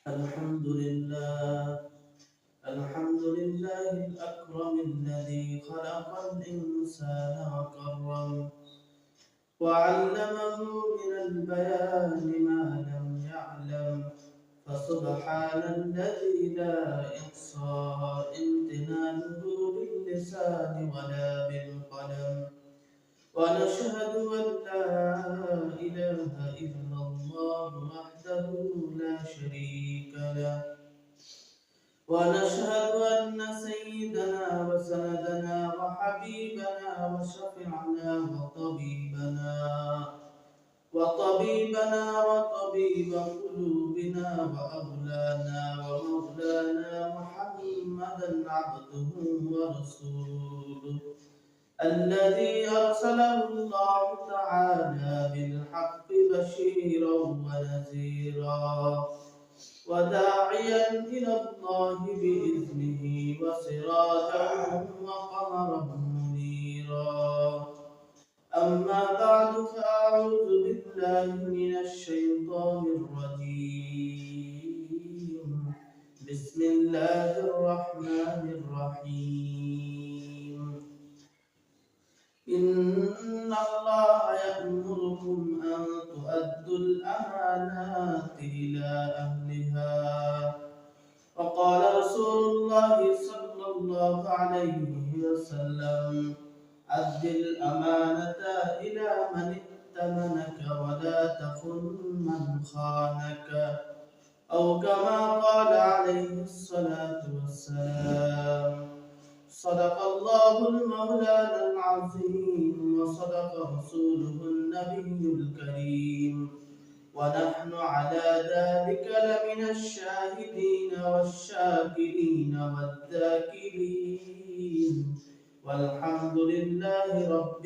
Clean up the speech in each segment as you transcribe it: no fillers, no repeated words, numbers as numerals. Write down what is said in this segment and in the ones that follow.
الحمد لله الحمد لله الأكرم الذي خلق الإنسان وكرم وعلمه من البيان ما لم يعلم فسبحان الذي لا يحصى امتنانه باللسان ولا بالقلم ونشهد أن لا إله إلا الله وحده لا شريك له ونشهد أن سيدنا وسندنا وحبيبنا وشفيعنا وطبيب قلوبنا وأولانا ومولانا محمدا عبده ورسوله الذي أرسله الله تعالى بالحق بشيرا ونذيرا وداعيا إلى الله بإذنه وسراجا وقمرا منيرا أما بعد فأعوذ بالله من الشيطان الرجيم بسم الله الرحمن الرحيم إن الله يأمركم أن تؤدوا الأمانات إلى أهلها وقال رسول الله صلى الله عليه وسلم أد الأمانة إلى من ائتمنك ولا تخن من خانك أو كما قال عليه الصلاة والسلام صدق الله المولانا العظيم وصدق رسوله النبي الكريم ونحن على ذلك لمن الشاهدين والشاكرين والذاكرين والحمد لله رب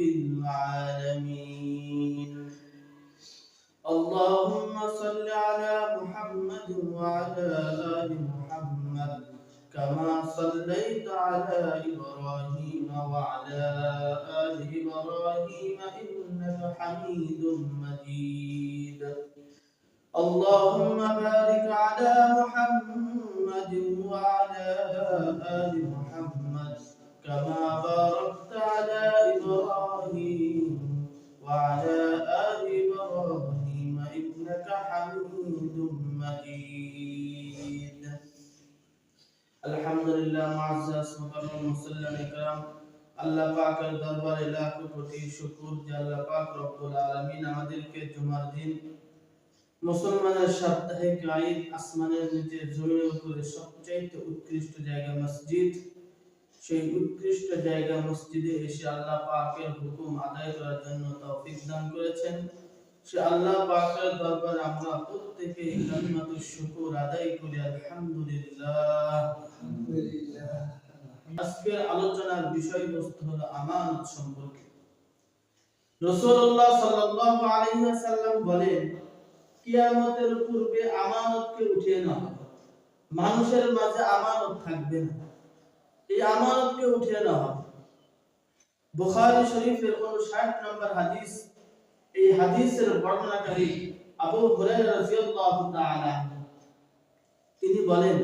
العالمين اللهم صل على محمد وعلى آل محمد كما صليت على إبراهيم وعلى آل إبراهيم إنك حميد مجيد اللهم بارك على محمد وعلى آل محمد كما باركت على إبراهيم وعلى آل إبراهيم إنك حميد مجيد আলহামদুলিল্লাহ মুআজ্জাজ মুকাররম মুসাল্লাম ইকরাম আল্লাহ পাকের দরবারে লাখ কোটি শুকর যে আল্লাহ পাক রব্বুল আলামিন আমাদেরকে জুমার দিন মুসলমানের সাপ্তাহিক ঈদ আসমানের নিচে জমিনের উপরে সবচেয়ে উৎকৃষ্ট জায়গা মসজিদ সেই উৎকৃষ্ট জায়গা মসজিদে এসে আল্লাহ পাকের হুকুম আদায় করার জন্য তৌফিক দান করেছেন সে আল্লাহ পাকের দরবারে আমরা প্রত্যেকেই কালিমাতুশ শুকর আদায় করি আলহামদুলিল্লাহ। আজকের আলোচনার বিষয়বস্তু হলো আমানত সম্পর্কে। রাসূলুল্লাহ সাল্লাল্লাহু আলাইহি ওয়াসাল্লাম বলেন, কিয়ামতের পূর্বে আমানতকে উঠিয়ে নেওয়া হবে, মানুষের মাঝে আমানত থাকবে না, এই আমানতকে উঠিয়ে নেওয়া হবে। বুখারী শরীফের 59 নম্বর হাদিস, এই হাদিসের বর্ণনাকারী আবু হুরায়রা রাদিয়াল্লাহু তাআলা তিনি বলেন,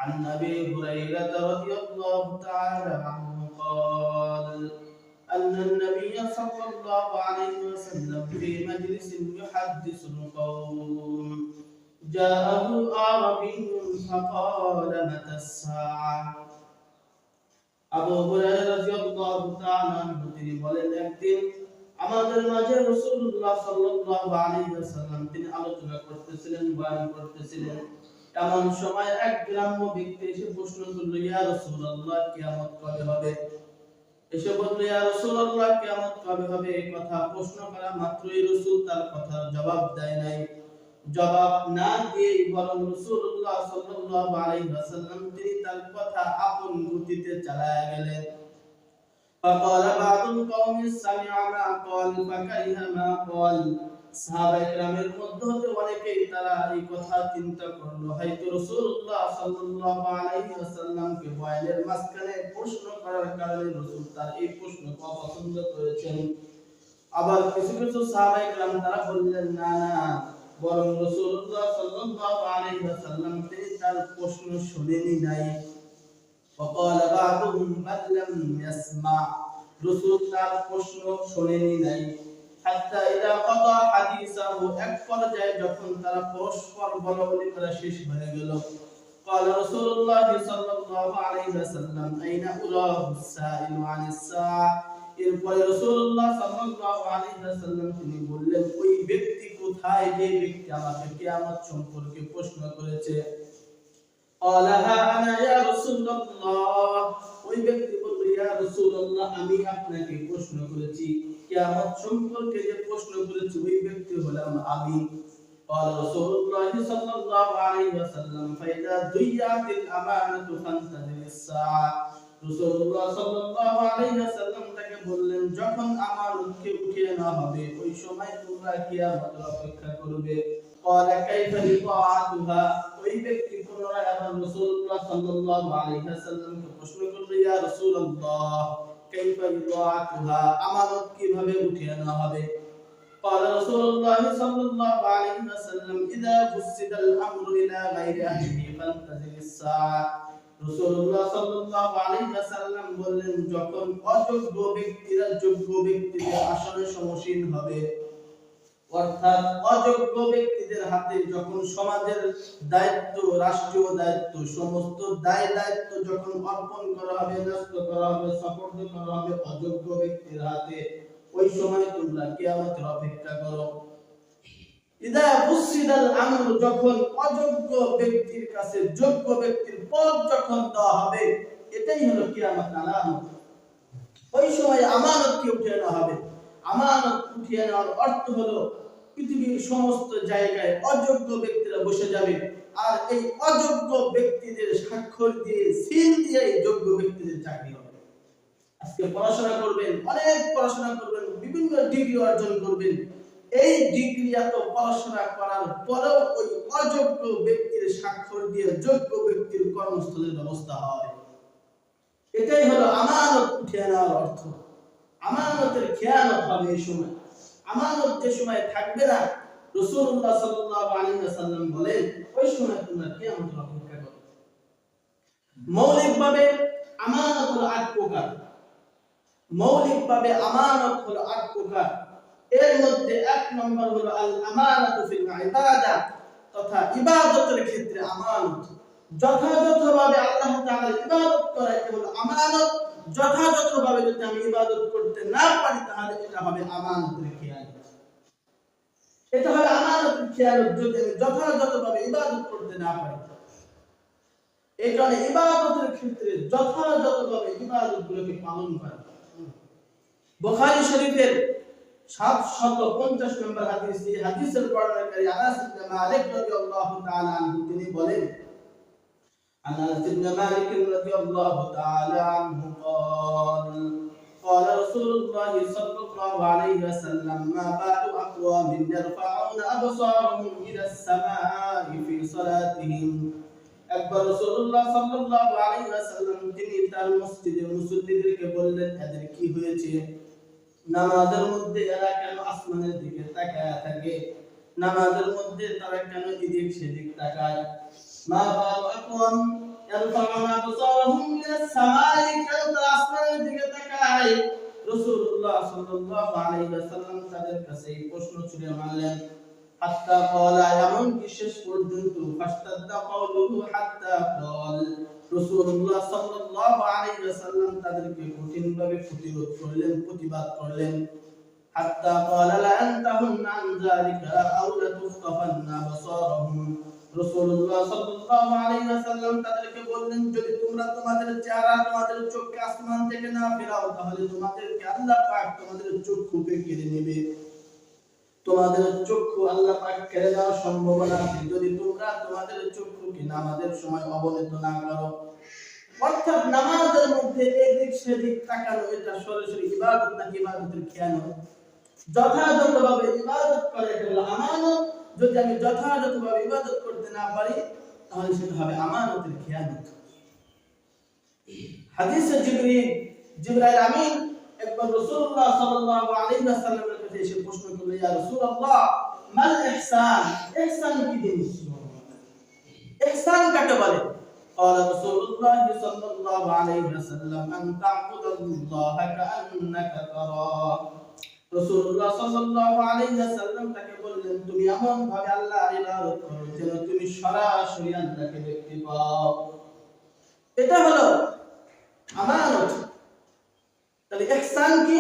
عن أبي هريرة رضي الله تعالى عنه قال أن النبي صلى الله عليه وسلم في مجلس يحدث القوم جاءه أعرابي فقال متى الساعة আবু হুরায়রা রাদিয়াল্লাহু তাআলা তিনি বলেন, একদিন আমাদের মাঝে রাসূলুল্লাহ সাল্লাল্লাহু আলাইহি ওয়াসাল্লাম তিনি আলোচনা করতেছিলেন, বয়ান করতেছিলেন। এমন সময় এক গ্রাম্য ব্যক্তি এসে প্রশ্ন করল, ইয়া রাসূলুল্লাহ কিয়ামত কবে হবে? এসে বলল, ইয়া রাসূলুল্লাহ কিয়ামত কবে হবে? এই কথা প্রশ্ন করা মাত্রই রাসূল তার কথার জবাব দেয় নাই। জবাব না দিয়ে বরং রাসূলুল্লাহ সাল্লাল্লাহু আলাইহি ওয়াসাল্লাম তিনি তার কথা আপন গতিতে চালায়া গেলেন। فقال بعض القوم سمع ما قال فكره ما قال সাহাবায়ে কেরামের মধ্যে হতে অনেকেই তারা এই কথা চিন্তা করলো, হয়তো রাসূলুল্লাহ সাল্লাল্লাহু আলাইহি ওয়াসাল্লামকে বয়ানের মাঝখানে প্রশ্ন করার কারণে রাসূল তার এই প্রশ্নকে অপছন্দ করেছেন। আবার কিছু কিছু সাহাবায়ে কেরাম তারা বললেন, না না, বরং রাসূলুল্লাহ সাল্লাল্লাহু আলাইহি ওয়াসাল্লাম তিনি তার প্রশ্ন শুনেনি নাই। وقال بعضهم بل لم يسمع রাসূল তার প্রশ্ন শুনেনি নাই। হাত্তা ইদা কাদা হাদিসাহু এক পর্যায়ে যখন তারা পরস্পর বলাবলি করা শেষ হয়ে গেল, قال رسول الله صلى الله عليه وسلم أين أراه السائل عن الساعة এরপরে রাসূলুল্লাহ সাল্লাল্লাহু আলাইহি ওয়াসাল্লাম তিনি বললেন, ওই ব্যক্তি কোথায় যে ব্যক্তি আমাকে কিয়ামত সম্পর্কে প্রশ্ন করেছে? قال ها أنا يا رسول الله ওই ব্যক্তি বলল, ইয়া রাসূলুল্লাহ আমি আপনাকে প্রশ্ন করেছি, কিয়ামত সম্পর্কে যে প্রশ্ন করেছি ওই ব্যক্তি হলাম আমি। قال رسول الله صلى الله عليه وسلم فإذا ضيعت الأمانة فانتظر الساعة রাসূলুল্লাহ সাল্লাল্লাহু আলাইহি ওয়াসাল্লাম তাকে বললেন, যখন আমানতকে উঠিয়ে নেওয়া হবে ওই সময় তোমরা কিয়ামতের অপেক্ষা করবে। قال كيف إضاعتها ওই ব্যক্তি পুনরায় আবার রাসূলুল্লাহ সাল্লাল্লাহু আলাইহি ওয়াসাল্লামকে প্রশ্ন করল, ইয়া রাসূলুল্লাহ كيف إضاعتها আমানত কিভাবে উঠিয়ে নেওয়া হবে? قال رسول الله صلى الله عليه وسلم إذا فسد الأمر إلى غير أهله فانتظر الساعة রাসূলুল্লাহ সাল্লাল্লাহু আলাইহি ওয়াসাল্লাম বললেন, যখন অযোগ্য ব্যক্তিরা যোগ্য ব্যক্তিদের আসনে সমসীন হবে, অর্থাৎ অযোগ্য ব্যক্তিদের হাতে যখন সমাজের দায়িত্ব, রাষ্ট্রীয় দায়িত্ব, সমস্ত দায়িত্ব যখন অর্পণ করা হবে, ন্যস্ত করা হবে, সুপর্দ করা হবে অযোগ্য ব্যক্তির হাতে, ওই সময় তোমরা কিয়ামতের অপেক্ষা করো। ইদা ফুসিদাল আমর যখন অযোগ্য ব্যক্তির কাছে যোগ্য ব্যক্তির পদ যখন দেওয়া হবে, এটাই হলো কিয়ামত আলামত। ওই সময় আমানতকে উঠিয়ে নেওয়া হবে। আমানত উঠিয়ে নেওয়ার অর্থ হলো পৃথিবীর সমস্ত জায়গায় অযোগ্য ব্যক্তিরা বসে যাবে, আর এই অযোগ্য ব্যক্তিদের স্বাক্ষর দিয়ে সিল দিয়ে যোগ্য ব্যক্তিদের চাকরি হবে। আজকে পড়াশোনা করবেন, অনেক পড়াশোনা করবেন, বিভিন্ন ডিগ্রি অর্জন করবেন, এই ডিগ্রি এত পড়াশোনা করার পরেও ওই অযোগ্য ব্যক্তির স্বাক্ষর দিয়ে যোগ্য ব্যক্তির কর্মস্থলের ব্যবস্থা হয়। এটাই হলো আমানত উঠিয়ে নেওয়ার অর্থ। আমানতের খেয়ানত হবে এই সময়। আমানত যে সময় থাকবে না, রাসূলুল্লাহ সাল্লাল্লাহু আলাইহি ওয়াসাল্লাম বলেন, ওই সময় তোমরা কিয়ামতের অপেক্ষা করো। মৌলিকভাবে আমানত হলো ৮ প্রকার। মৌলিকভাবে আমানত হলো ৮ প্রকার। এর মধ্যে ১ নম্বর হলো আল আমানাতু ফিল ইবাদা, তথা ইবাদতের ক্ষেত্রে আমানত। যথাযথভাবে আল্লাহ তাআলার ইবাদত করা এটা হলো আমানত। যথাযথভাবে যদি আমি ইবাদত করতে না পারি তাহলে এটা হবে আমানতের খেয়ানত। এটা হবে আমানতের খেয়ানত যদি আমি যথাযথভাবে ইবাদত করতে না পারি। এই কারণে ইবাদতের ক্ষেত্রে যথাযথভাবে ইবাদতগুলোকে পালন করা। বুখারী শরীফের 750 নম্বর হাদিস, এই হাদিসের বর্ণনাকারী আনাস ইবনে মালিক রাদিয়াল্লাহু তাআলা আনহু তিনি বলেন, আনাস ইবনে মালিক রাদিয়াল্লাহু তাআলা আনহু قال قال رسول الله صلى الله عليه وسلم ما بال أقوام يرفعون أبصارهم إلى السماء في صلاتهم একবার রাসূলুল্লাহ সাল্লাল্লাহু আলাইহি ওয়াসাল্লাম তিনি তার মসজিদে মুসল্লিদেরকে বললেন, এদের কি হয়েছে? নামাজের মধ্যে এরা কেন আসমানের দিকে তাকায় থাকে? নামাজের মধ্যে তারা কেন এদিক সেদিক তাকায়? মা বালু আকওয়াম ইয়ারফাউনা আবসারহুম ইলাস সামাই, কেন তারা আসমানের দিকে তাকায়? রাসূলুল্লাহ সাল্লাল্লাহু আলাইহি ওয়াসাল্লাম তাদের কাছে এই প্রশ্ন ছুড়ে মারলেন। হাত্তা ক্বালা, এমন কি শেষ পর্যন্ত ফাস্তাদা কাউলুহু হাত্তা ক্বাল, রাসূলুল্লাহ সাল্লাল্লাহু আলাইহি ওয়াসাল্লাম তাদেরকে কঠিনভাবে প্রতিরোধ করলেন, প্রতিবাদ করলেন। হাত্তা ক্বালা লা আনতাহুন্না আন যালিকা আও লা তুখতাফান্না আবসারহুম, রাসূলুল্লাহ সাল্লাল্লাহু আলাইহি ওয়াসাল্লাম তাদেরকে বললেন, যদি তোমরা তোমাদের চেহারা, তোমাদের চোখকে আসমান থেকে না ফেরাও তাহলে তোমাদেরকে আল্লাহ পাক তোমাদের চক্ষুকে কেড়ে নেবে। তোমাদের চক্ষু আল্লাহ পাক কেড়ে দেওয়ার সম্ভাবনা আছে যদি তোমরা তোমাদের চক্ষুকে নামাজের সময় অবনত না করো। অর্থাৎ নামাজের মধ্যে এদিক সেদিক তাকানো এটা সরাসরি ইবাদত নাকি ইবাদতের খেয়ানত? যথাযথভাবে ইবাদত করা এটা হলো আমানত। যদি আমি যথাযথভাবে ইবাদত করতে না পারি তাহলে সেটা হবে আমানতের খেয়ানত। হাদিসে জিবরাইল আমিন একবার রাসূলুল্লাহ সাল্লাল্লাহু আলাইহি ওয়াসাল্লামের কাছে এসে প্রশ্ন করলেন, ইয়া রাসূলুল্লাহ মাল ইহসান, ইহসান কি জিনিস? ইহসান কাকে বলে? قال رسول الله صلى الله عليه وسلم أن تعبد الله كأنك تراه। রাসূলুল্লাহ সাল্লাল্লাহু আলাইহি ওয়াসাল্লাম তাকে বললেন, তুমি এমন ভাবে আল্লাহর ইবাদত করো যেন তুমি সরাসরি আল্লাহকে দেখতে পাও। এটা হলো আমানত। তাহলে ইহসান কি?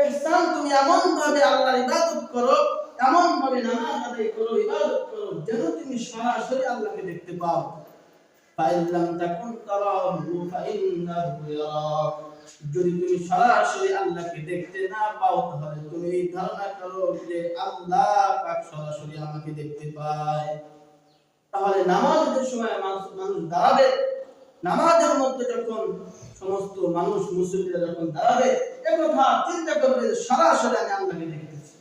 ইহসান তুমি এমন ভাবে আল্লাহর ইবাদত করো, এমন ভাবে নামাজ আদায় করো, ইবাদত করো যেন তুমি সরাসরি আল্লাহকে দেখতে পাও। ফাইন লাম তাকুন তারাহু ফাইন্নাহু ইয়ারাক। যদি তুমি সরাসরি আল্লাহকে দেখতে না পাও তাহলে তুমি এই ধারণা করো যে আল্লাহ পাক সরাসরি আমাকে দেখতে পায়। তাহলে নামাজের সময় মানুষ দাঁড়াবে, নামাজের মধ্যে যখন সমস্ত মানুষ মুসল্লিরা যখন দাঁড়াবে, একথা চিন্তা করবে সরাসরি আমি আল্লাহকে দেখতেছি।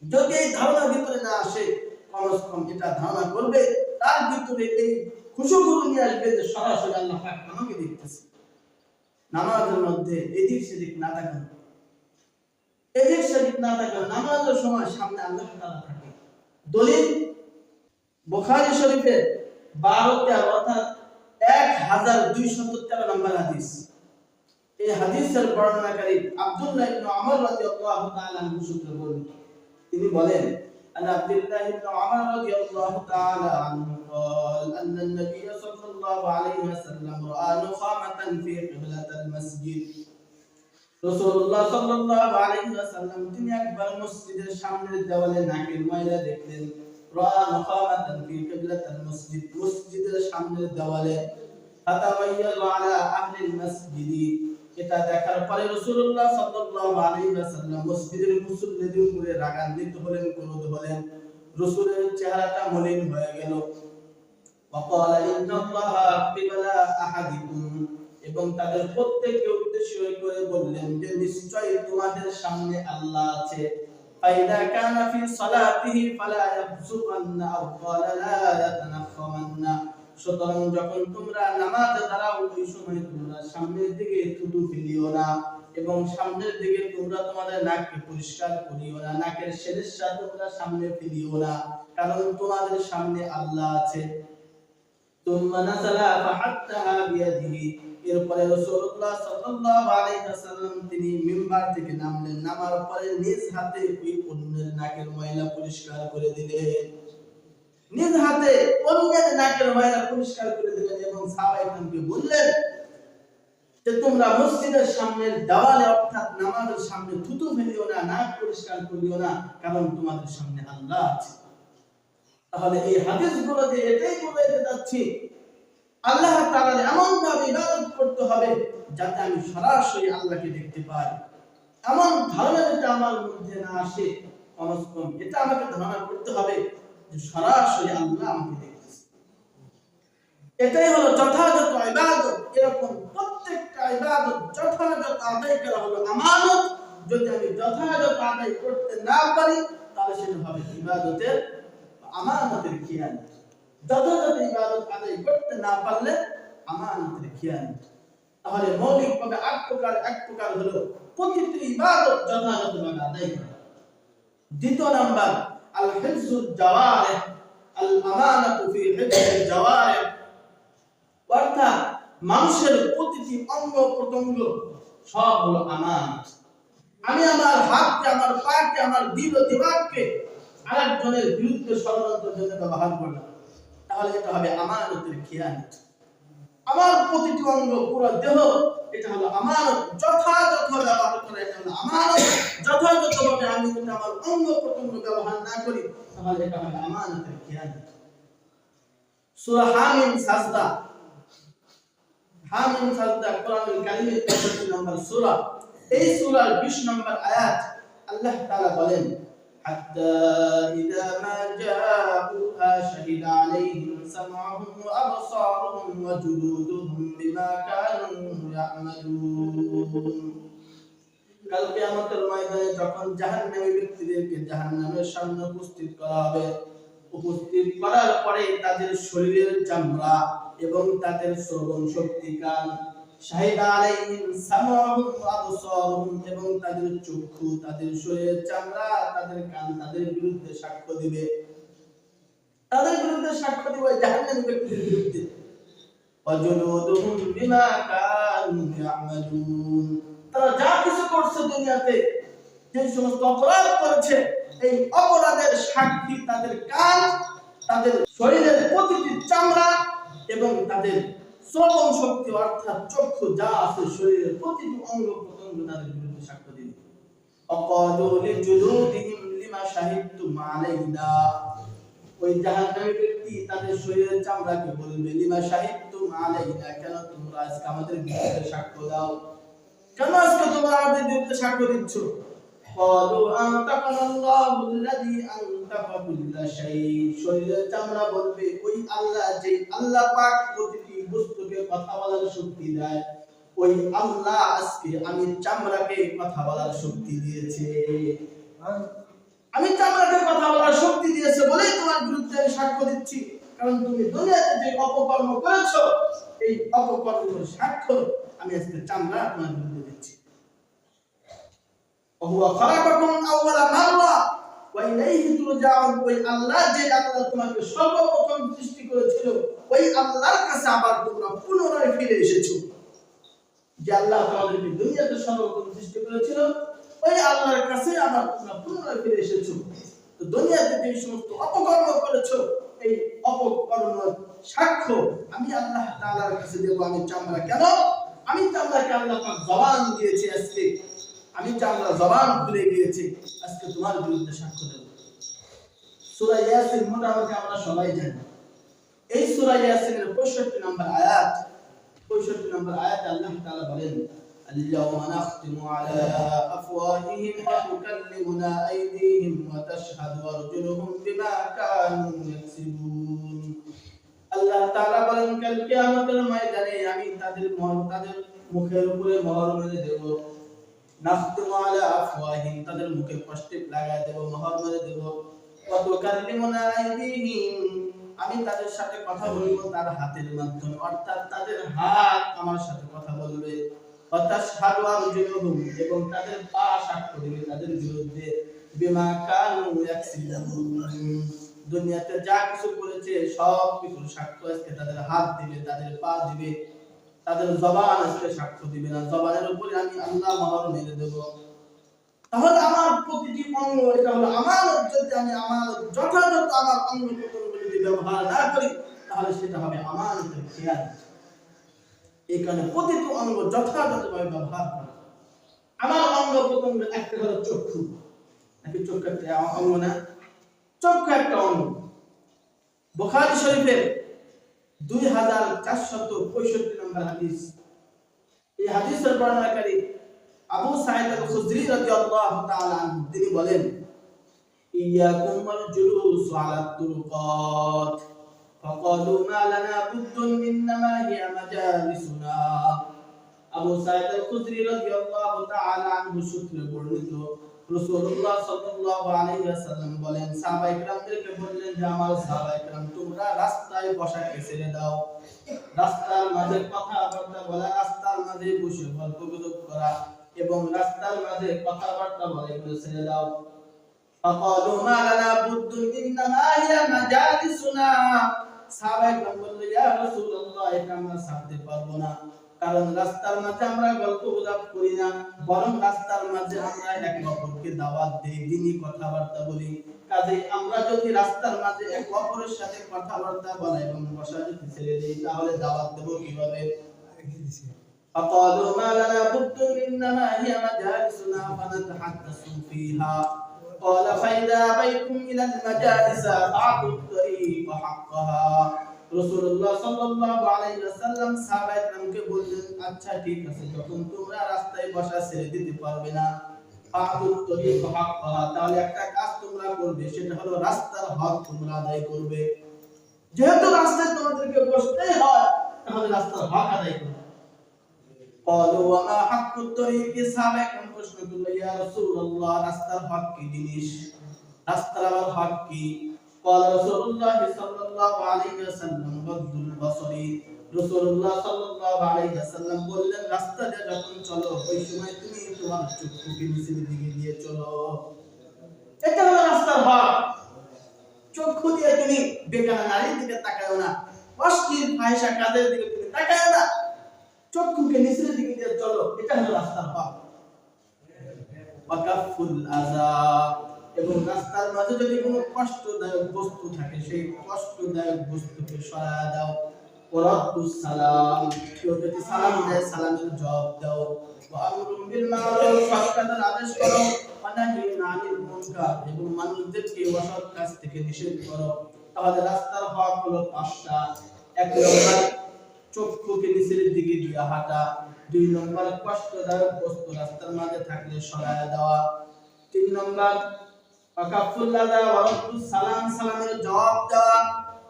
যদি এই ধারণার ভিতরে না আসে, কমস কম এটা ধারণা করবে, তার ভিতরে এই খুশবু নিয়ে আসবে যে সরাসরি আল্লাহ পাক আমাকে দেখতেছে। নামাজের মধ্যে এদিক সেদিক না তাকানো, এদিক সেদিক না তাকানো। নামাজের সময় সামনে আল্লাহ তাআলা থাকে। দলিল বুখারী শরীফের 12 অর্থাৎ 1213 নম্বর হাদিস। এই হাদিসের বর্ণনাকারী আব্দুল্লাহ ইবনে আমর রাদিয়াল্লাহু তাআলা আনহু সূত্রে বর্ণিত। তিনি বলেন, আন আব্দুল্লাহ ইবনে আমর রাদিয়াল্লাহু তাআলা আনহু قال أن النبي صلى الله عليه وسلم رأى نخامة في قبلة المسجد। রাসূলুল্লাহ সাল্লাল্লাহু আলাইহি ওয়াসাল্লাম তিনি একবার মসজিদের সামনের দেওয়ালে নাকের ময়লা দেখলেন। রাআ নখামাতান ফি কিবলাতিল মসজিদ, মসজিদের সামনের দেওয়ালে। ফাতাওয়াইয়াযু আলা আহলিল মসজিদ। এটা দেখার পরে রাসূলুল্লাহ সাল্লাল্লাহু আলাইহি ওয়াসাল্লাম মসজিদের মুসল্লিদের উপরে রাগান্বিত হলেন, ক্রোধ হলেন। রাসূলের চেহারাটা মলিন হয়ে গেল। وقال إن الله قبل أحدكم, এবং তাদের প্রত্যেককে উদ্দেশ্য করে বললেন যে নিশ্চয়ই তোমাদের সামনে আল্লাহ আছে। ফাইদা কানা ফি সালাতিহি ফালা ইয়াবসুকান্না আও ক্বালা লা ইয়াতানাক্কামান্না। সুতরাং যখন তোমরা নামাজে দাঁড়াও ওই সময় তোমরা সামনের দিকে থুতু ফেলিও না, এবং সামনের দিকে তোমরা তোমাদের নাককে পরিষ্কার করিও না, নাকের শেরেশা তোমরা সামনে ফেলিও না, কারণ তোমাদের সামনে আল্লাহ আছে। তুম্মা নাযালা ফাহাত্তাহা বিয়াদিহি। এরপরে রাসূলুল্লাহ সাল্লাল্লাহু আলাইহি ওয়াসাল্লাম তিনি মিম্বার থেকে নামলেন, নামার পরে নিজ হাতে ওই অন্যের নাকের ময়লা পরিষ্কার করে দিলেন। নিজ হাতে অন্যের নাকের ময়লা পরিষ্কার করে দিলেন এবং সাহাবায়ে-কেরামকে বললেন যে তোমরা মসজিদের সামনের দেওয়ালে অর্থাৎ নামাজের সামনে থুতু ফেলিও না, নাক পরিষ্কার করিও না, কারণ তোমাদের সামনে আল্লাহ আছে। তাহলে এই হাদিসগুলো দিয়ে এটাই বলতে যাচ্ছি, আল্লাহ তাআলার এমন ভাবে ইবাদত করতে হবে যাতে আমি সরাসরি আল্লাহকে দেখতে পাই। এমন ধারণা যেটা আমার মধ্যে না আসে, কমস কম এটা আমাকে ধারণা করতে হবে যে সরাসরি আল্লাহ আমাকে দেখতেছে। এটাই হলো যথাযথ ইবাদত। এরকম প্রত্যেকটা ইবাদত যথাযথ আদায় করা হলো আমানত। যদি আমি যথাযথ আদায় করতে না পারি তাহলে সেটা হবে ইবাদতের আমানতের খিয়ানত। যথাযথ ইবাদত আদায় করতে না পারলে আমানতের খিয়ানত। তাহলে মৌলিকভাবে এক প্রকার হলো প্রতিটি ইবাদত যথাযথভাবে আদায় করা। দ্বিতীয় নাম্বার আল হিফজুল জাওয়ারিহ, আল আমানাতু ফি হিফজিল জাওয়ারিহ, অর্থাৎ মানুষের প্রতিটি অঙ্গ প্রত্যঙ্গ সব হলো আমানত। আমি আমার হাতকে, আমার পাকে, আমার দিল ও দিমাগকে আরেকজনের বিরুদ্ধে ষড়যন্ত্রের জন্য ব্যবহার করলাম, তাহলে এটা হবে আমানতের খিয়ানত। আমার প্রতিটি অঙ্গ, পুরো দেহ, এটা হলো আমানত। যথাযথ ব্যবহার করা এটা হলো আমানত। যথাযথভাবে আমি যদি আমার অঙ্গ প্রত্যঙ্গ ব্যবহার না করি তাহলে এটা হবে আমানতের খিয়ানত। সূরা হামিম সাজদা, হামিম সাজদা কোরআনুল কারীমের 65 নম্বর সূরা। এই সূরার 20 নম্বর আয়াত আল্লাহ তাআলা বলেন, হাত্তা ইযা মা জাউহা শাহিদা আলাইহিম সামউহুম ওয়া আবসারুহুম ওয়া জুলুদুহুম বিমা কানু ইয়ামালুন। কাল কিয়ামতের ময়দানে যখন জাহান্নামী ব্যক্তিদেরকে জাহান্নামের সামনে উপস্থিত করা হবে, উপস্থিত করার পরে তাদের শরীরের চামড়া এবং তাদের শ্রবণ শক্তি, কান শাহিদা আলাইহিম সামউহুম ওয়া আবসারুহুম, এবং তাদের চক্ষু, তাদের শরীরের চামড়া, তাদের কান তাদের বিরুদ্ধে সাক্ষ্য দিবে। তাদের বিরুদ্ধে সাক্ষ্য দিবে জাহান্নামী ব্যক্তিদের বিরুদ্ধে। ওয়াজুলুদুহুম বিমা কানু ইয়ামালুন, তারা যা কিছু করছে দুনিয়াতে, যে সমস্ত অপরাধ করেছে, এই অপরাধের সাক্ষী তাদের কান, তাদের শরীরের প্রতিটি চামড়া এবং তাদের শ্রবণ শক্তি অর্থাৎ চক্ষু যা আছে, শরীরের প্রতিটি অঙ্গ প্রত্যঙ্গ তাদের বিরুদ্ধে সাক্ষ্য দিবে। অকালু লিজুলুদিহিম লিমা শাহিদতুম আলাইনা, ওই জাহান্নামী ব্যক্তি তাদের শরীরের চামড়াকে বলবে, লিমা শাহিদতুম আলাইনা, কেন তোমরা আজকে আমাদের বিরুদ্ধে সাক্ষ্য দাও, কেন আজকে তোমরা আমাদের বিরুদ্ধে সাক্ষ্য দিচ্ছ? ক্বালু আনতাকানা আল্লাহুল্লাযী আনতাকা কুল্লা শাই, শরীরের চামড়া বলবে, ওই আল্লাহ, যে আল্লাহ পাক প্রতিটি বস্তুকে কথা বলার শক্তি দেয়, ওই আল্লাহ আজকে আমি চামড়াকে কথা বলার শক্তি দিয়েছে। আমি চামড়াকে কথা বলার শক্তি দিয়েছে বলেই তোমার বিরুদ্ধে আমি সাক্ষ্য দিচ্ছি, কারণ তুমি দুনিয়াতে যে অপকর্ম করেছো, এই অপকর্মের সাক্ষ্য আমি আজকে চামড়া তোমার বিরুদ্ধে দিচ্ছি। ওহুয়া খালাকাকুম আউওয়ালা মাররা ওয়া ইলাইহি তুরজাউন, ওই আল্লাহ, যে আল্লাহ তোমাকে সর্বপ্রথম সৃষ্টি করেছিল, ওই আল্লাহর কাছে আবার তোমরা পুনরায় ফিরে এসেছো। যে আল্লাহ তোমাদেরকে দুনিয়াতে সর্বপ্রথম সৃষ্টি করেছিল, ওই আল্লাহর কাছে আবার তোমরা পুনরায় ফিরে এসেছো। তো দুনিয়াতে যে সমস্ত অপকর্ম করেছো, এই অপকর্মের সাক্ষ্য আমি আল্লাহ তাআলার কাছে দেব। আমি চামড়া, কেন? আমি চামড়াকে আল্লাহ পাক জবান দিয়েছি, আজকে আমি চামড়া জবান খুলে গিয়েছি, আজকে তোমার বিরুদ্ধে সাক্ষ্য দেব। সূরা ইয়াসিন মোটামুটি আমরা সবাই জানি। এই সূরা ইয়াসিনের 65 নম্বর আয়াত, 65 নম্বর আয়াতে আল্লাহ তাআলা বলেন, আল-ইয়াওমা নাখতিমু আলা আফওয়াহিহিম ওয়া তুকাল্লিমুনা আইদিহিম ওয়া তাশহাদু আরজুলুহুম বিমা কানু ইয়াকসিবুন। আল্লাহ তাআলা বলেন, কাল কিয়ামতের ময়দানে আমি তাদের মুখের উপরে মোহর মেরে দেব। নাখতিমু আলা আফওয়াহিহিম, তাদের মুখে কষ্টিপ লাগায় দেব, মোহর মেরে দেব। ওয়া তুকাল্লিমুনা আইদিহিম, আমি তাদের সাথে কথা বলবো তার হাতের মাধ্যমে, অর্থাৎ তাদের হাত আমার সাথে কথা বলবে। ওয়া তাশহাদু আরজুলুহুম, এবং তাদের পা সাক্ষ্য দিবে তাদের বিরুদ্ধে, বিমা কানু ইয়াকসিবুন, দুনিয়াতে যা কিছু করেছে সব কিছু সাক্ষ্য আজকে তাদের হাত দিবে, তাদের পা দিবে, তাদের জবান আজকে সাক্ষ্য দিবে না। জবানের উপরে আমি আল্লাহ মোহর মেরে দেব। তাহলে আমার প্রতিটি অঙ্গ, এটা হলো আমানত, যদি আমি আমানত যথাযথ আমার অঙ্গ প্রত্যঙ্গগুলি ব্যবহার না করি, তাহলে সেটা হবে আমানতের খেয়ানত। এই কারণে প্রতিটি অঙ্গ যথাযথভাবে ব্যবহার করা। আমার অঙ্গ প্রত্যঙ্গ, একটা হলো চক্ষু, নাকি চক্ষু একটা অঙ্গ না? চক্ষু একটা অঙ্গ। বুখারী শরীফের 2465 নম্বর হাদিস, এই হাদিসের বর্ণনাকারী আবু সাঈদ আল-খুদরি রাদিয়াল্লাহু তাআলা আনহু, তিনি বলেন, ইয়াকুম ওয়াল জুলুস আলা তুরকাত ফাকালু মা লানা বুদ্দুন ইন্নামা হিয়া মাজালিসুনা। আবু সাঈদ আল-খুদরি রাদিয়াল্লাহু তাআলা আনহু সূত্রে বর্ণিত, রাসূলুল্লাহ সাল্লাল্লাহু আলাইহি ওয়াসাল্লাম বলেন, সাহাবায়ে কেরামদেরকে বললেন যে, আমার সাহাবায়ে কেরাম, তোমরা রাস্তায় বসাকে ছেড়ে দাও। রাস্তার মাঝে কথাবার্তা বলা, রাস্তার মাঝে বসে গল্পগুজব করা এবং রাস্তার মাঝে কথাবার্তা বলা, এগুলো ছেড়ে দাও। ফাকালু মা লানা বুদ্দুন ইন্নামা হিয়া মাজালিসুনা, সাহাবায়ে কেরাম বললেন, ইয়া রাসূলুল্লাহ, এটা আমরা ছাড়তে পারবো না, কারণ রাস্তার মাঝে আমরা গল্পগুজব করি না, বরং রাস্তার মাঝে আমরা একে অপরকে দাওয়াত দেই, দিনী কথাবার্তা বলি। কাজেই আমরা যদি রাস্তার মাঝে এক অপরের সাথে কথাবার্তা বলা এবং বসা যদি ছেড়ে দিই, তাহলে দাওয়াত দেব কিভাবে? فقالوا ما لنا بد إنما هي مجالسنا فنتحدث فيها قال فإذا أبيتم إلى المجالس فأعطوا الطريق حقها। রাসূলুল্লাহ সাল্লাল্লাহু আলাইহি ওয়াসাল্লাম সাহাবায়ে কেরামকে বললেন, আচ্ছা ঠিক আছে, যখন তোমরা রাস্তায় বসা ছেড়ে দিতে পারবে না, ফাআতুত তরিক হাক্কাহা, তাহলে একটা কাজ তোমরা করবে, সেটা হলো রাস্তার হক তোমরা আদায় করবে। যেহেতু রাস্তায় তোমাদেরকে বসতেই হয়, তাহলে রাস্তার হক আদায় করবে। ক্বালু ওয়া মা হাক্কুত তরিক, সাহাবায়ে কেরাম প্রশ্ন করল, ইয়া রাসূলুল্লাহ, রাস্তার হক কি জিনিস? রাস্তার হক কি? قال رسول الله صلى الله عليه وسلم غض البصر রাসূলুল্লাহ সাল্লাল্লাহু আলাইহি ওয়াসাল্লাম বললেন রাস্তা দিয়ে যখন চলো ওই সময় তুমি তোমার চোখকে নিচের দিকে দিয়ে চলো। এটা হলো রাস্তার হক। চক্ষু দিয়ে তুমি বেকার নারীর দিকে তাকাও না, অশ্লীল ফাহিশা কাজের দিকে তুমি তাকাও না, চক্ষুকে নিচের দিকে দিয়ে চলো। এটা হলো রাস্তার হক। ওয়াকাফুল আযা, এবং রাস্তার মাঝে যদি কোনো কষ্টদায়ক বস্তু থাকে সেই কষ্টদায়ক বস্তুকে সরায় দাও। ওয়ারাদ্দুস সালাম, কেউ যদি সালাম দেয় সালামের জবাব দাও। ওয়া আমরুম বিল মা'রুফ, সৎ কাজের আদেশ করো। ওয়া নাহয়ুন আনিল মুনকার, এবং মানুষদেরকে অসৎ কাজ থেকে নিষেধ করো। তাহলে রাস্তার হক হলো 5টা। 1 নম্বর চক্ষুকে নিচের দিকে দিয়ে হাঁটা। 2 নম্বর কষ্টদায়ক বস্তু রাস্তার মাঝে থাকলে সরায় দেওয়া। 3 নম্বর ওয়াকাফুল আযা ওয়ারাদ্দুস সালাম, সালামের জবাব দেওয়া।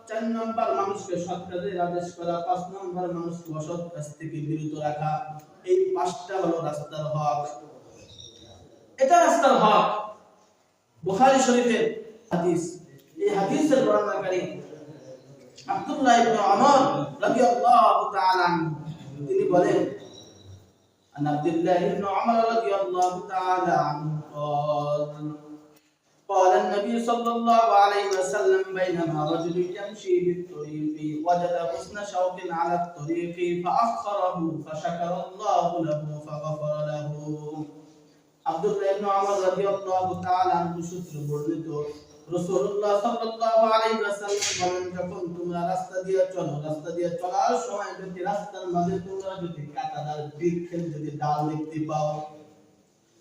4 নম্বর মানুষকে সৎ কাজের আদেশ করা। 5 নম্বর মানুষকে অসৎ কাজ থেকে বিরত রাখা। এই 5টা হলো রাস্তার হক। এটা রাস্তার হক। বুখারী শরীফের হাদিস। এই হাদিসের বর্ণনাকারী আব্দুল্লাহ ইবনে ওমর রাদিয়াল্লাহু তাআলা আনহু, তিনি বলেন আন আব্দুল্লাহ ইবনে ওমর রাদিয়াল্লাহু তাআলা আনহু قال النبي صلى الله عليه وسلم بينما رجل يمشي بالطريق وجد حسن شوك على الطريق فأخره فشكر الله له فغفر له। আব্দুল্লাহ ইবনে ওমর রাদিয়াল্লাহু তাআলা আনহু সূত্রে বর্ণিত রাসূলুল্লাহ সাল্লাল্লাহু আলাইহি ওয়াসাল্লাম বলেন, যখন তোমরা রাস্তা দিয়ে চলো, রাস্তা দিয়ে চলার সময় যদি রাস্তার মাঝে তোমরা যদি কাঁটাদার বৃক্ষের যদি ডাল দেখতে পাও,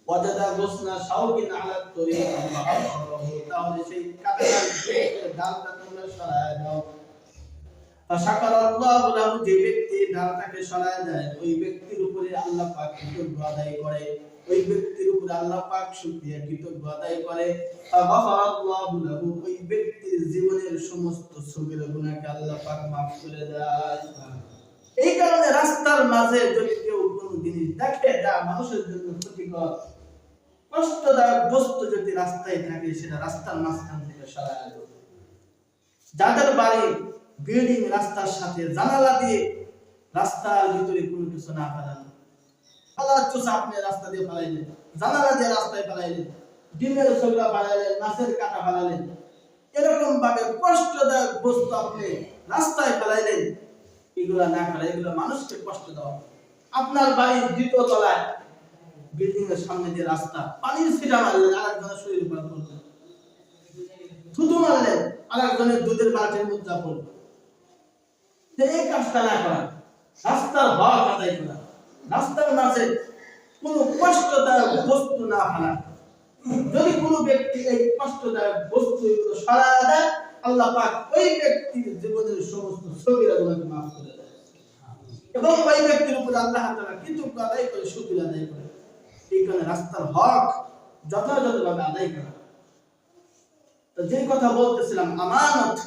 ওয়াজাদা গুসনা শাওকিন আলা তরিক, তাহলে সেই কাঁটাদার বৃক্ষের ডালটা তোমরা সরায় দাও। ফাশাকারাল্লাহু লাহু, যে ব্যক্তি ডালটাকে সরায় দেয় ওই ব্যক্তির উপরে আল্লাহ পাক কৃতজ্ঞ আদায় করে, ওই ব্যক্তির উপরে আল্লাহ পাক শুকরিয়া কৃতজ্ঞ আদায় করে। ফাগাফারাল্লাহু লাহু, ওই ব্যক্তির জীবনের সমস্ত সগীরা গুনাহকে আল্লাহ পাক maaf করে দেয়। এই কারণে রাস্তার মাঝে যদি কেউ কোনো জিনিস দেখে যা মানুষের জন্য ক্ষতিকর, কষ্টদায়ক বস্তু যদি রাস্তায় থাকে, সেটা রাস্তার মাঝখান থেকে সরায় দাও। যাদের বাড়ি বিল্ডিং রাস্তার সাথে জানালা দিয়ে, রাস্তার ভিতরে কোনো কিছু না ফেলানো, আল্লাহ চোষা আপনি রাস্তা দিয়ে ফেলাইলেন, জানালা দিয়ে রাস্তায় ফেলাইলেন, ডিমের ছোকরা ফেলাইলেন, মাছের কাঁটা ফেলাইলেন, এরকম ভাবে কষ্টদায়ক বস্তু আপনি রাস্তায় ফেলাইলেন, এগুলা না করে, এগুলো মানুষকে কষ্ট দেওয়া। আপনার বাড়ির 2য় তলায় বিল্ডিং এর সামনে দিয়ে রাস্তা, পানির ছিটা মারলেন, আরেকজনের শরীর উপর পড়লেন, থুতু মারলেন, আরেকজনের দুধের বালতির মধ্যে পড়লেন। এই কাজটা না করা, রাস্তার হক আদায় করা, রাস্তার মাঝে কোনো কষ্টদায়ক বস্তু না ফেলা। যদি কোনো ব্যক্তি এই কষ্টদায়ক বস্তু এগুলো সরায় দেয়, আল্লাহ পাক ওই ব্যক্তির জীবনের সমস্ত সগীরা গুনাহকে maaf করে দেয়, এবং ওই ব্যক্তির উপর আল্লাহ তাআলা কৃতজ্ঞ আদায় করে, শুকরিয়া আদায় করে। এই কারণে রাস্তার হক যথাযথভাবে আদায় করা। তো যে কথা বলতেছিলাম, আমানত,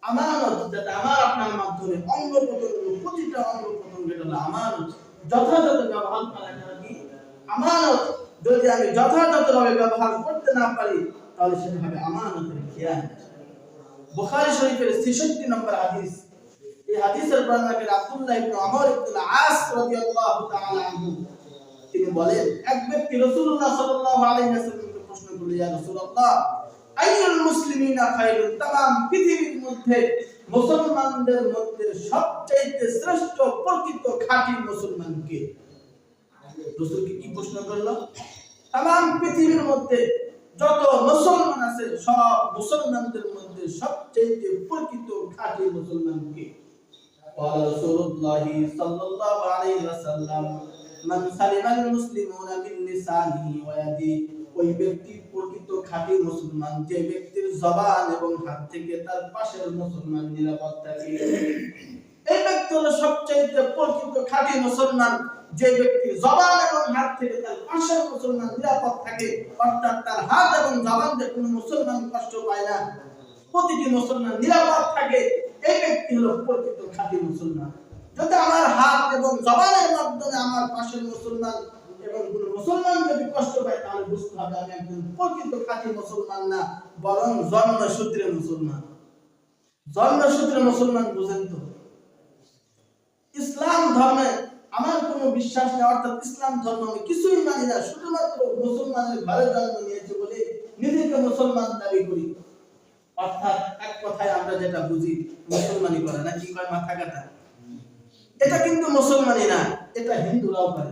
আমানত যেটা আমার আপনার মাধ্যমে অঙ্গ প্রত্যঙ্গ, প্রতিটা অঙ্গ প্রত্যঙ্গ হলো আমানত। যথাযথ ব্যবহার করা কি আমানত। যদি আমি যথাযথভাবে ব্যবহার করতে না পারি, তাহলে সেটা হবে আমানতের খেয়ানত। বুখারী শরীফের 66 নম্বর হাদিস। এই হাদিসের বর্ণনাকারী আব্দুল্লাহ ইবনে ওমর ইবনে আস রাদিয়াল্লাহু তাআলা আনহু, তিনি বলেন, এক ব্যক্তি রাসূলুল্লাহ সাল্লাল্লাহু আলাইহি ওয়াসাল্লামকে প্রশ্ন করল, ইয়া রাসূলুল্লাহ, আইয়ুল মুসলিমিনা খায়রুন, तमाम পৃথিবীর মধ্যে মুসলমানদের মধ্যে সবচেয়ে শ্রেষ্ঠ প্রকৃত খাঁটি মুসলমান কে? রাসূলকে কি প্রশ্ন করলো? तमाम পৃথিবীর মধ্যে যত মুসলমান আছে, সব মুসলমানদের মধ্যে সবচেয়ে প্রকৃত খাঁটি মুসলমান কে? قال رسول الله صلى الله عليه وسلم من سلم المسلمون من لسانه ويده, ওই ব্যক্তি প্রকৃত খাঁটি মুসলমান যে ব্যক্তির জবান এবং হাত থেকে তার পাশের মুসলমান নিরাপদ থাকে। এই ব্যক্তি হলো সবচেয়ে প্রকৃত খাঁটি মুসলমান যে ব্যক্তি জবান এবং হাত থেকে তার পাশের মুসলমান নিরাপদ থাকে, অর্থাৎ তার হাত এবং জবান দিয়ে কোনো মুসলমান কষ্ট পায় না, প্রতিটি মুসলমান নিরাপদ থাকে। এই ব্যক্তি হলো প্রকৃত খাঁটি মুসলমান। যদি আমার হাত এবং জবানের মাধ্যমে আমার পাশের মুসলমান এবং কোনো মুসলমান যদি কষ্ট পায় তাহলে বুঝতে হবে আমি একজন প্রকৃত খাঁটি মুসলমান না, বরং জন্মসূত্রে মুসলমান। জন্মসূত্রে মুসলমান বুঝেন তো? ইসলাম ধর্মে আমার কোনো বিশ্বাস নেই, অর্থাৎ ইসলাম ধর্ম আমি কিছুই মানি না, শুধুমাত্র মুসলমানের ঘরে জন্ম নিয়েছে বলে নিজেকে মুসলমান দাবি করি। অর্থাৎ এক কথায় আমরা যেটা বুঝি মুসলমানি করে না, কি কয় মাথা কাটা, এটা কিন্তু মুসলমানি না, এটা হিন্দুরাও করে।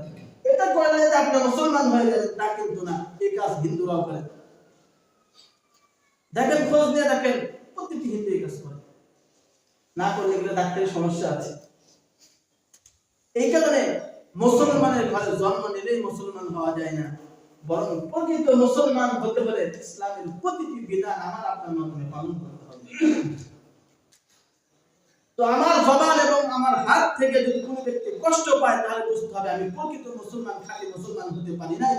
এটা করলে যে আপনি মুসলমান হয়ে যাবেন তা কিন্তু না, এই কাজ হিন্দুরাও করে। দেখেন, খোঁজ নিয়ে দেখেন, প্রতিটি হিন্দু এই কাজ করে, না করলে এগুলো ডাক্তারের সমস্যা আছে। এই কারণে মুসলমানের ঘরে জন্ম নিলেই মুসলমান হওয়া যায় না, বরং প্রকৃত মুসলমান হতে হলে ইসলামের প্রতিটি বিধান আমার আপনার মাধ্যমে পালন করতে হবে। তো আমার জবান এবং আমার হাত থেকে যদি কোনো ব্যক্তি কষ্ট পায় তাহলে বুঝতে হবে আমি প্রকৃত মুসলমান, খাঁটি মুসলমান হতে পারি নাই।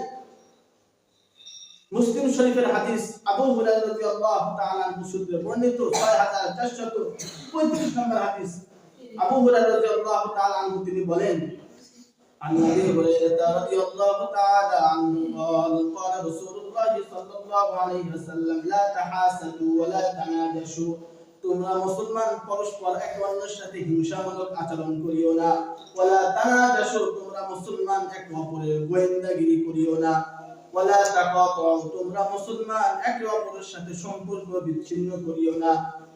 মুসলিম শরীফের হাদিস, আবু হুরায়রা রাদিয়াল্লাহু তাআলা আনহু সূত্রে বর্ণিত 6435 নম্বর হাদিস। আবু হুরায়রা রাদিয়াল্লাহু তাআলা আনহু তিনি বলেন, عن ابي هريره رضي الله تعالى عنه قال قال رسول الله صلى الله عليه وسلم لا تحاسدوا ولا تناجشوا তোমরা মুসলমান পরস্পর একে অন্যের সাথে হিংসামূলক আচরণ করিও না, ওয়ালা তানাজাশু তোমরা মুসলমান একে অপরের গোয়েন্দাগিরি করিও না, ওয়ালা তাকাতাউ তোমরা মুসলমান একে অপরের সাথে সম্পর্ক বিচ্ছিন্ন করিও না,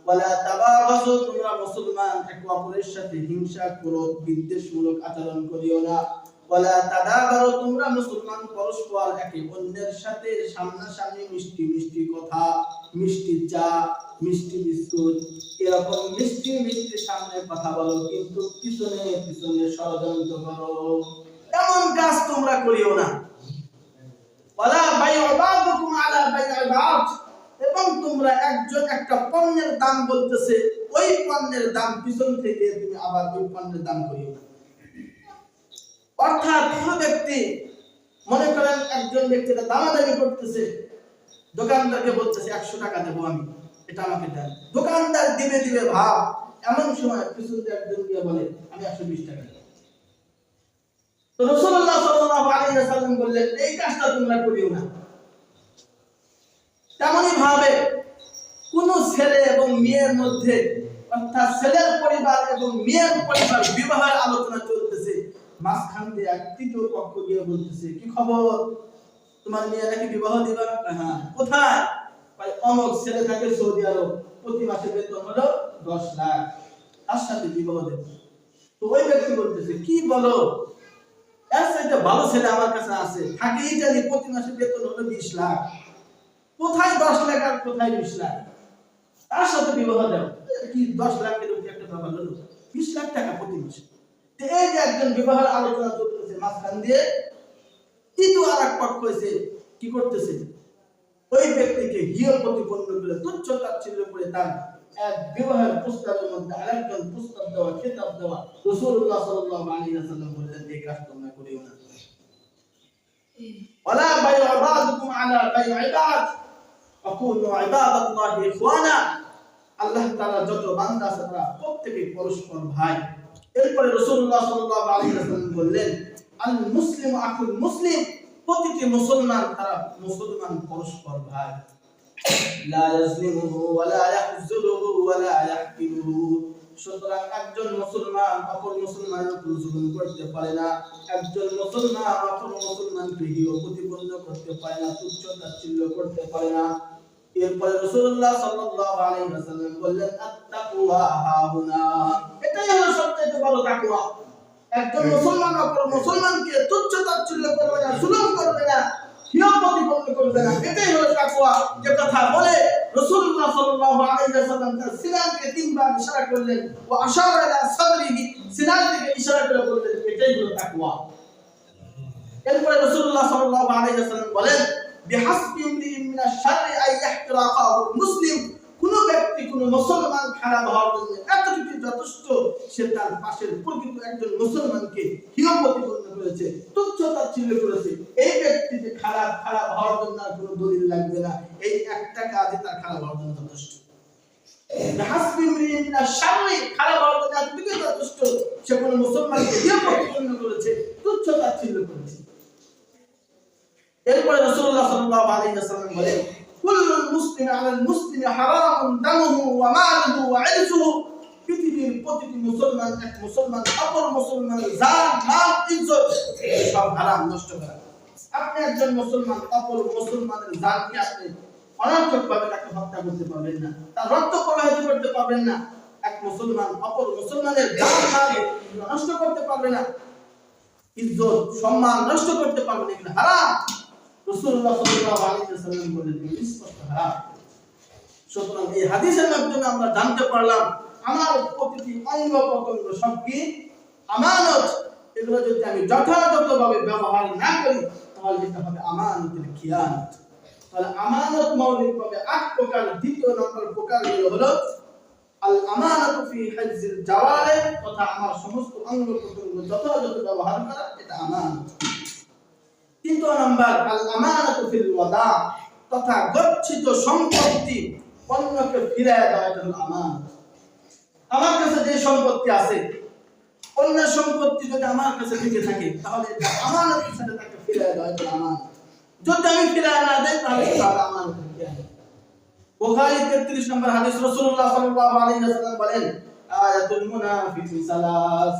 ওয়ালা তাবাগাযু তোমরা মুসলমান একে অপরের সাথে হিংসা ক্রোধ বিদ্বেষমূলক আচরণ করিও না, ওয়ালা তাদাবারু তোমরা মুসলমান পরস্পর একে অন্যের সাথে সামনাসামনি মিষ্টি মিষ্টি কথা, মিষ্টি চা, মিষ্টি বিস্কুট, এরকম মিষ্টি মিষ্টি সামনে কথা বলো, কিন্তু পিছনে পিছনে ষড়যন্ত্র করো, এমন কাজ তোমরা করিও না। ওয়ালা বাইউ বা'দুকুম আলা বাই'i বা'দ এবং তোমরা একজন একটা পণ্যের দাম বলতেছে, ওই পণ্যের দাম পিছন থেকে তুমি আবার ওই পণ্যের দাম করিও না। অর্থাৎ কোন ব্যক্তি মনে করেন একজন ব্যক্তি দামাদামি করতেছে, দোকানদারকে বলতেছে 100 টাকা দেবো আমি, এটা আমাকে দেন। দোকানদার দিবে দিবে ভাব, এমন সময় পিছন থেকে একজন গিয়ে বলে আমি 120 টাকা দেব। তো রাসূলুল্লাহ সাল্লাল্লাহু আলাইহি ওয়াসাল্লাম বললেন এই কাজটা তোমরা করিও না। তেমনি ভাবে কোন ছেলে এবং মেয়ের মধ্যে, অর্থাৎ ছেলের পরিবার এবং মেয়ের পরিবার বিবাহের আলোচনা চলতেছে, মাঝখান দিয়ে এক তৃতীয় পক্ষ গিয়ে বলতেছে কি খবর, তোমার মেয়ে নাকি বিবাহ দিবা? হ্যাঁ। কোথায়? ভাই অমুক ছেলে থাকে সৌদি আরব, প্রতি মাসে বেতন হলো 10 লাখ, তার সাথে বিবাহ দেব। তো ওই ব্যক্তি বলতেছে কি বলো, এর চাইতে ভালো ছেলে আমার কাছে আছে, থাকে ইতালি, প্রতি মাসে বেতন হলো 20 লাখ, কোথায় 10 লাখ আর কোথায় 20 লাখ, তার সাথে বিবাহ দাও। কি 10 লাখের উপরে একটা ব্যাপার হলো, 20 লাখ টাকা প্রতি মাসে। তো এই যে একজন বিবাহের আলোচনা চলতেছে, মাঝখান দিয়ে তৃতীয় আর এক পক্ষ এসে কি করতেছে, ওই ব্যক্তিকে হিয় প্রতিপন্ন করে তুচ্ছ তাচ্ছিল্য করে তার এক বিবাহের প্রস্তাবের মধ্যে আরেকজন প্রস্তাব দেওয়া, খেতাব দেওয়া। রাসূলুল্লাহ সাল্লাল্লাহু আলাইহি ওয়াসাল্লাম বললেন এই কাজ তোমরা করিও না। ওয়ালা বাই'ু বা'দুকুম আলা বাই'i বা'দ আকুনু ইবাদাল্লাহি ইখওয়ানা। আল্লাহ তাআলা যত বান্দা আছে তারা প্রত্যেকই পরস্পর ভাই। এরপরে রাসূলুল্লাহ সাল্লাল্লাহু আলাইহি ওয়াসাল্লাম বললেন আল মুসলিমু আকুল মুসলিম, প্রতিটি মুসলমান তারা মুসলমান পরস্পর ভাই। লা ইয়াজলিমুহু ওয়া লা ইয়াহজুরুহু ওয়া লা ইয়াহকিরুহু। সুতরাং একজন মুসলমান অপর মুসলমানের উপর জুলুম করতে পারে না, একজন মুসলমান অপর মুসলমানকে হিয় প্রতিপন্ন করতে পারে না, তুচ্ছ তাচ্ছিল্য করতে পারে না। এরপরে রাসূলুল্লাহ সাল্লাল্লাহু আলাইহি ওয়াসাল্লাম বললেন আত-তাকওয়া হাহুনা, এটাই হলো সবচেয়ে বড় তাকওয়া। একজন মুসলমান অপর মুসলমানকে তুচ্ছ তাচ্ছিল্য করবে না, জুলুম করবে না, হিয় প্রতিপন্ন করবে না, এটাই হলো তাকওয়া। যে কথা বলে রাসূলুল্লাহ সাল্লাল্লাহু আলাইহি ওয়াসাল্লাম তার সিনাকে তিনবার ইশারা করলেন, ওয়া আশারা ইলা সাদরিহি, সিনার দিকে ইশারা করে বললেন এটাই হলো তাকওয়া। এরপরে রাসূলুল্লাহ সাল্লাল্লাহু আলাইহি ওয়াসাল্লাম বলেন বিহাসবি ইমরিইন মিনাশ শাররি আই ইয়াহতিরা আখাহু মুসলিম, কোন ব্যক্তি কোন মুসলমান খারাপ হওয়ার জন্য এতটুকু যথেষ্ট, সে তার পাশের প্রকৃত একজন মুসলমানকে হিয় প্রতিপন্ন করেছে, তুচ্ছ তাচ্ছিল্য করেছে। এই ব্যক্তি যে খারাপ হওয়ার জন্য আর কোনো দলিল লাগবে না, এই একটা কাজে তার খারাপ হওয়ার জন্য যথেষ্ট। বিহাসবি ইমরিইন মিনাশ শাররি, খারাপ হওয়ার জন্য এতটুকু যথেষ্ট, সে কোন মুসলমানকে হিয় প্রতিপন্ন করেছে, তুচ্ছ তাচ্ছিল্য করেছে। এরপরে রাসূলুল্লাহ সাল্লাল্লাহু আলাইহি ওয়াসাল্লাম বলেন কুল্লুল মুসলিমি আলাল মুসলিমি হারামুন দামুহু ওয়া মালুহু ওয়া ইরজুহু, পৃথিবীর প্রতিটি মুসলমান এক মুসলমান অপর মুসলমানের জান মাল ইজ্জত সব হারাম, নষ্ট করা। আপনি একজন মুসলমান অপর মুসলমানের জানকে আপনি অনর্থকভাবে তাকে হত্যা করতে পারবেন না, তার রক্ত প্রবাহিত করতে পারবেন না। এক মুসলমান অপর মুসলমানের জান মাল নষ্ট করতে পারবে না, ইজ্জত সম্মান নষ্ট করতে পারবে না, এগুলো হারাম। রাসূলুল্লাহ সাল্লাল্লাহু আলাইহি ওয়াসাল্লাম বলেন স্পষ্ট হারাম। সুতরাং এই হাদিসের মাধ্যমে আমরা জানতে পারলাম আমার প্রতিটি অঙ্গ প্রত্যঙ্গ সব কি আমানত। এগুলো যদি আমি যথাযথভাবে ব্যবহার না করি তাহলে এটা হবে আমানতের খিয়ানত। তাহলে আমানত মৌলিকভাবে ৮ প্রকার। দ্বিতীয় নম্বর প্রকার হলো আল আমানাতু ফি হিফজিল জাওয়ারিহ, তথা আমার সমস্ত অঙ্গ প্রত্যঙ্গ যথাযথ ব্যবহার করা, এটা আমানত। তৃতীয় নম্বর আল আমানাতু ফিল ওয়াদা, তথা গচ্ছিত সম্পত্তি অন্যকে ফিরিয়ে দেওয়া, এটা হলো আমানত। আমার কাছে যে সম্পত্তি আছে, অন্যের সম্পত্তি যদি আমার কাছে থেকে থাকে তাহলে এটা আমানতের সাথে তাকে ফিরিয়ে দেওয়া, এটা আমানত। যদি আমি ফিরিয়ে না দেই তাহলে এটা আমানত। বুখারী 33 নম্বর হাদিস, রাসূলুল্লাহ সাল্লাল্লাহু আলাইহি ওয়াসাল্লাম বলেন আয়াতুল মুনাফিকি সালাস,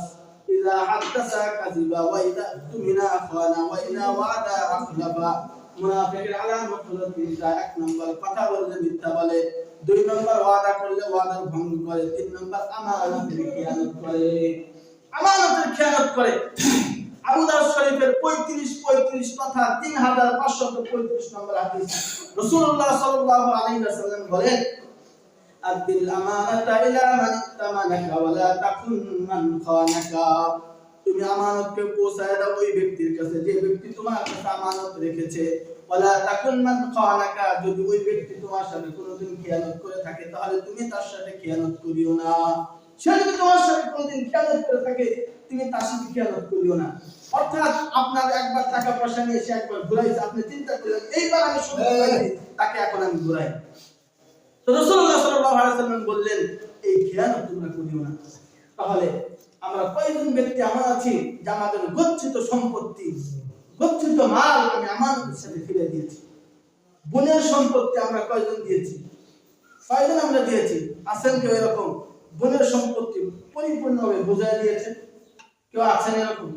ইযা হাদাসা কাযিবা ওয়া ইযা তুমিনা খানা ওয়া ইযা ওয়াদা আখলাফা। মুনাফিকের আলামত হলো তিনটা। 1 নম্বর কথা বললে মিথ্যা বলে, 2 নম্বর ওয়াদা করলে ওয়াদা ভঙ্গ করে, 3 নম্বর আমানতের খেয়ানত করে। আমানতের খেয়ানত করে। আবু দাউদ শরীফের 35 তথা 3535 নম্বর হাদিস, রাসূলুল্লাহ সাল্লাল্লাহু আলাইহি ওয়াসাল্লাম বলেন আদিল আমানাতা ইলা মান ইত্তামানাকা ওয়া লা তাকুন মান খানাকা। তুমি আমানতকে পৌঁছায় দাও ওই ব্যক্তির কাছে যে ব্যক্তি তোমার কাছে আমানত রেখেছে। ওয়া লা তাকুন মান খানাকা, যদি ওই ব্যক্তি তোমার সাথে কোনোদিন খেয়ানত করে থাকে তাহলে তুমি তার সাথে খেয়ানত করিও না। সে যদি তোমার সাথে কোনোদিন খেয়ানত করে থাকে তুমি তার সাথে খেয়ানত করিও না। অর্থাৎ আপনার একবার টাকা পয়সা নিয়ে এসে একবার ঘুরাইছে, আপনি চিন্তা করলেন এইবার আমি শুনতে পাইছি তাকে এখন আমি ঘুরাই। তো রাসূলুল্লাহ সাল্লাল্লাহু আলাইহি ওয়াসাল্লাম বললেন এই খেয়ানত তোমরা করিও না। তাহলে আমরা কয়জন ব্যক্তি আমরা আছি যে আমাদের গচ্ছিত সম্পত্তি, গচ্ছিত মাল আমি আমানতের সাথে ফিরে দিয়েছি। বোনের সম্পত্তি আমরা কয়জন দিয়েছি? কয়জন আমরা দিয়েছি? আছেন কেউ এরকম বোনের সম্পত্তি পরিপূর্ণভাবে বুঝাই দিয়েছে? কেউ আছেন এরকম?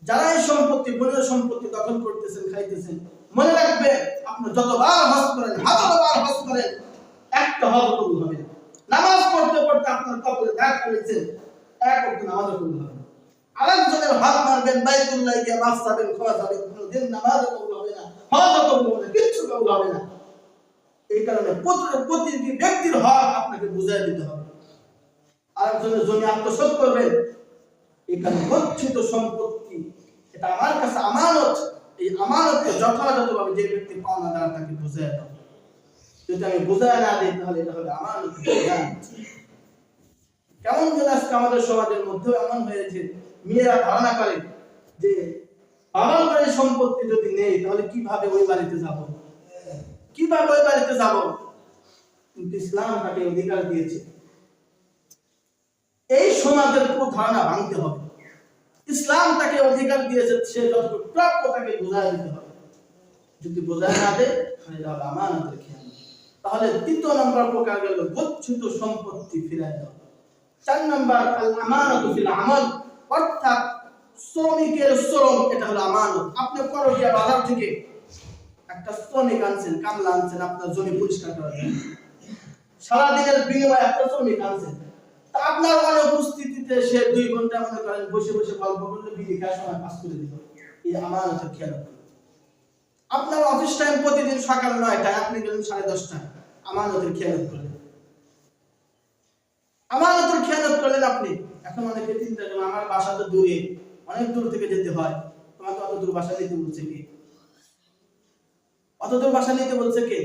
যারা এই সম্পত্তি বোনের সম্পত্তি দখল করতেছেন, খাইতেছেন, মনে রাখবেন আপনি যতবার হজ করেন, হাজারবার হজ করেন, একটা হজ কবুল হবে না। নামাজ পড়তে পড়তে আপনার কবরে দাগ পড়েছে, এক ওয়াক্ত নামাজ কবুল হবে না। আরেকজনের হাত মারবেন, বাইতুল্লাহ গিয়ে মাফ চাবেন, ক্ষমা চাবেন, কোনদিন নামাজ কবুল হবে না, হজ কবুল হবে না, কিচ্ছু কবুল হবে না। এই কারণে প্রতিটি ব্যক্তির হক আপনাকে বুঝাই দিতে হবে। আরেকজনের জমি আত্মসাৎ করবেন, এখানে গচ্ছিত সম্পত্তি, এটা আমার কাছে আমানত। এই আমানতকে যথাযথভাবে যে ব্যক্তি পাওনাদার তাকে বুঝাই দাও। যদি আমি বুঝাই না দিই তাহলে এটা হবে আমানত। কেমন যেন আজকে আমাদের সমাজের মধ্যে এমন হয়েছে, মেয়েরা ধারণা করে যে বাবার বাড়ির সম্পত্তি যদি নেই তাহলে কিভাবে ওই বাড়িতে যাব, কিভাবে ওই বাড়িতে যাব। কিন্তু ইসলাম তাকে অধিকার দিয়েছে। এই সমাজের পুরো ধারণা ভাঙতে হবে। ইসলাম তাকে অধিকার দিয়েছে, সে যতটুকু প্রাপ্য তাকে বুঝাই দিতে হবে। যদি বোঝায় না দেয় তাহলে এটা হবে আমানতের খেয়ানত। তাহলে 3 নম্বর প্রকার গেল গচ্ছিত সম্পত্তি ফিরাই দেওয়া। 4 নম্বর আল আমানাতু ফিল আমাল, অর্থাৎ শ্রমিকের শ্রম, এটা হলো আমানত। আপনি করটিয়া বাজার থেকে একটা শ্রমিক আনছেন, কামলা আনছেন আপনার জমি পরিষ্কার করার জন্য, সারাদিনের বিনিময়ে একটা শ্রমিক আনছেন। তা আপনার অনুপস্থিতিতে সে 2 ঘন্টা মনে করেন বসে বসে গল্প করলে বিড়ি খাওয়ার সময় পাস করে দিল। এই আমানতের খেয়ানত। আপনার অফিস টাইম প্রতিদিন সকাল 9টায়, আপনি গেলেন 10:30টায়, আমানতের খেয়ানত করলেন। আমানতের খেয়ানত করলেন আপনি। এখন অনেকে চিন্তা করেন আমার বাসা তো দূরে, অনেক দূর থেকে যেতে হয়, তোমাকে অত দূর বাসা নিতে বলছে কে? অত দূর বাসা নিতে বলছে কে?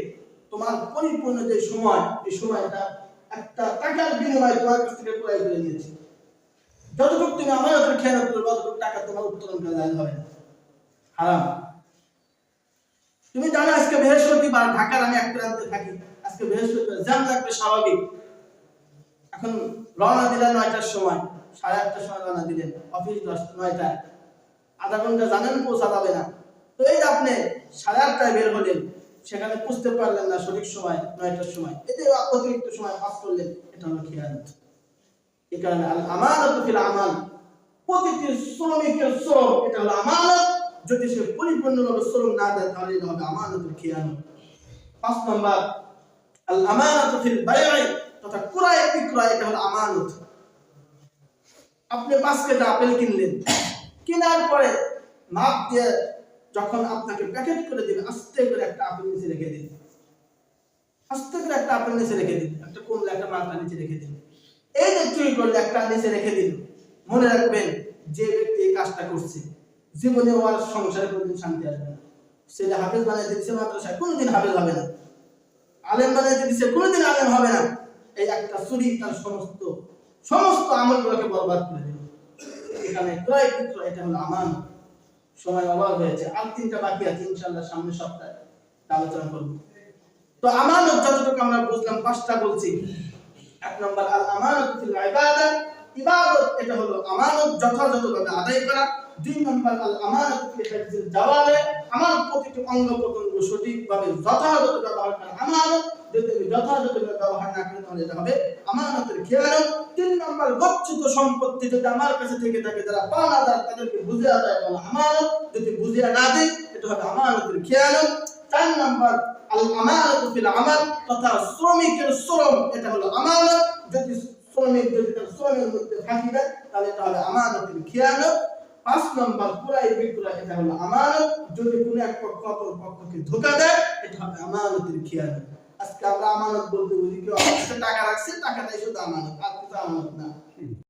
তোমার পরিপূর্ণ যে সময়, এই সময়টা একটা টাকার বিনিময়ে তোমার কাছ থেকে ক্রয় করে নিয়েছে। যতটুকু তুমি আমানতের খেয়ানত করবে ততটুকু টাকা তোমার উত্তোলন করা হবে না, হারাম। তুমি জানো আজকে বৃহস্পতিবার, ঢাকার আমি এক প্রান্তে থাকি, আজকে বৃহস্পতিবার, জ্যাম লাগবে স্বাভাবিক। এখন রওনা দিলেন 9টার সময়, 8:30টার সময় রওনা দিলেন, অফিস 9টায়, আধা ঘন্টা জানেন পৌঁছা যাবে না। তো এই যে আপনি 8:30টায় বের হলেন, সেখানে বুঝতে পারলেন না সঠিক সময় 9টার সময়, এই যে অতিরিক্ত সময় পাস করলেন, এটা হলো খিয়ানত। এই কারণে আল আমানাতু ফিল আমাল, প্রতিটি শ্রমিকের শ্রম এটা হলো আমানত। যদি সে পরিপূর্ণভাবে শ্রম না দেয় তাহলে এটা হবে আমানতের খিয়ানত। 5 নম্বর আল আমানাতু ফিল বাই'i, তথা ক্রয় বিক্রয়, এটা হলো আমানত। আপনি 5 কেজি আপেল কিনলেন, কেনার পরে মাপ দিয়ে যখন আপনাকে প্যাকেট করে দিবে, আস্তে করে একটা আপেল নিচে রেখে দিন, আস্তে করে একটা আপেল নিচে রেখে দিন, একটা কমলা একটা মালটা নিচে রেখে দিন। এই যে চুরি করলে একটা নিচে রেখে দিন, মনে রাখবেন যে ব্যক্তি এই কাজটা করছে জীবনে ওর সংসারে কোনোদিন শান্তি আসবে না। ছেলে হাফেজ বানাইতে দিচ্ছে মাদ্রাসায়, কোনোদিন হাফেজ হবে না। আলেম বানাইতে দিচ্ছে, কোনোদিন আলেম হবে না। এই একটা চুরি তার সমস্ত আমলগুলোকে বরবাদ করে দিল। এখানে ক্রয় বিক্রয় এটা হলো আমানত। সময় অভাব হয়েছে, আর 3টা বাকি আছে, ইনশাআল্লাহ সামনের সপ্তাহে আলোচনা করব। তো আমানত যতটুকু আমরা বুঝলাম 5টা বলছি। 1 নম্বর আল আমানাতু ফিল ইবাদাত, ইবাদত এটা হলো আমানত যথাযথভাবে আদায় করা। 2 নম্বর আল আমানাতু ফি হিফজিল জাওয়ারিহ, আমার প্রতিটি অঙ্গ প্রত্যঙ্গ সঠিকভাবে যথাযথ ব্যবহার করা আমানত। যদি আমি যথাযথভাবে ব্যবহার না করি তাহলে এটা হবে আমানতের খেয়ানত। 3 নম্বর গচ্ছিত সম্পত্তি যদি আমার কাছে থেকে থাকে, যারা পাওনাদার তাদেরকে বুঝিয়ে দেয় বলা আমানত, যদি বুঝিয়ে না দেয় এটা হবে আমানতের খেয়ানত। 4 নম্বর আল আমানাতু ফিল আমাল, তথা শ্রমিকের শ্রম এটা হলো আমানত। যদি শ্রমিক যদি তার শ্রমের মধ্যে ফাঁকি দেয় তাহলে এটা হবে আমানতের খেয়ানত। 5 নম্বর ক্রয় বিক্রয় এটা হলো আমানত। যদি কোনো এক পক্ষ অপর পক্ষকে ধোঁকা দেয় এটা হবে আমানতের খেয়ানত। আজকে আমরা আমানত বলতে বুঝি কেউ আমার কাছে টাকা রাখছে, টাকাটাই শুধু আমানত, আর কিছু আমানত না।